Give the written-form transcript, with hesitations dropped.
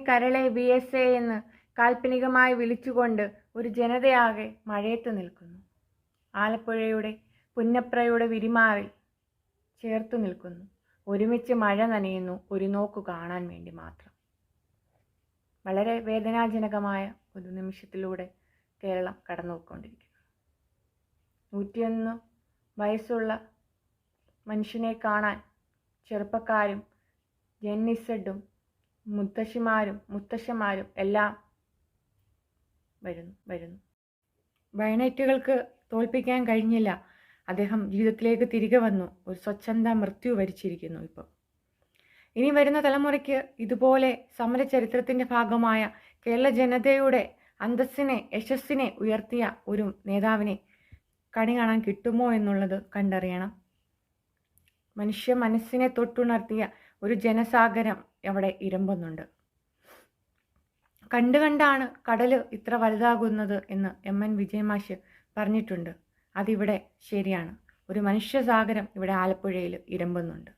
കരളെ BSA എന്ന് കാൽപ്പനികമായി വിളിച്ചുകൊണ്ട് ഒരു ജനതയാകെ മഴയത്ത് നിൽക്കുന്നു. ആലപ്പുഴയുടെ പുന്നപ്രയുടെ വിരിമാറിൽ ചേർത്തു നിൽക്കുന്നു. ഒരുമിച്ച് മഴ നനയുന്നു, ഒരു നോക്കു കാണാൻ വേണ്ടി മാത്രം. വളരെ വേദനാജനകമായ ഒരു നിമിഷത്തിലൂടെ കേരളം കടന്നുപോയിക്കൊണ്ടിരിക്കുന്നു. 101 വയസ്സുള്ള മനുഷ്യനെ കാണാൻ ചെറുപ്പക്കാരും ജെന്നിസഡും മുത്തശ്ശിമാരും മുത്തശ്ശന്മാരും എല്ലാം വരുന്നു. ബയണറ്റുകൾക്ക് തോൽപ്പിക്കാൻ കഴിഞ്ഞില്ല. അദ്ദേഹം ജീവിതത്തിലേക്ക് തിരികെ വന്നു. ഒരു സ്വച്ഛന്ത മൃത്യു വരിച്ചിരിക്കുന്നു. ഇപ്പോൾ ഇനി വരുന്ന തലമുറയ്ക്ക് ഇതുപോലെ സമരചരിത്രത്തിൻ്റെ ഭാഗമായ കേരള ജനതയുടെ അന്തസ്സിനെ യശസ്സിനെ ഉയർത്തിയ ഒരു നേതാവിനെ കണി കാണാൻ കിട്ടുമോ എന്നുള്ളത് കണ്ടറിയണം. മനുഷ്യ മനസ്സിനെ തൊട്ടുണർത്തിയ ഒരു ജനസാഗരം അവിടെ ഇരമ്പുന്നുണ്ട്. കണ്ടാണ് കടൽ ഇത്ര വലുതാകുന്നത് എന്ന് MN വിജയമാഷ് പറഞ്ഞിട്ടുണ്ട്. അതിവിടെ ശരിയാണ്. ഒരു മനുഷ്യസാഗരം ഇവിടെ ആലപ്പുഴയിൽ ഇരമ്പുന്നുണ്ട്.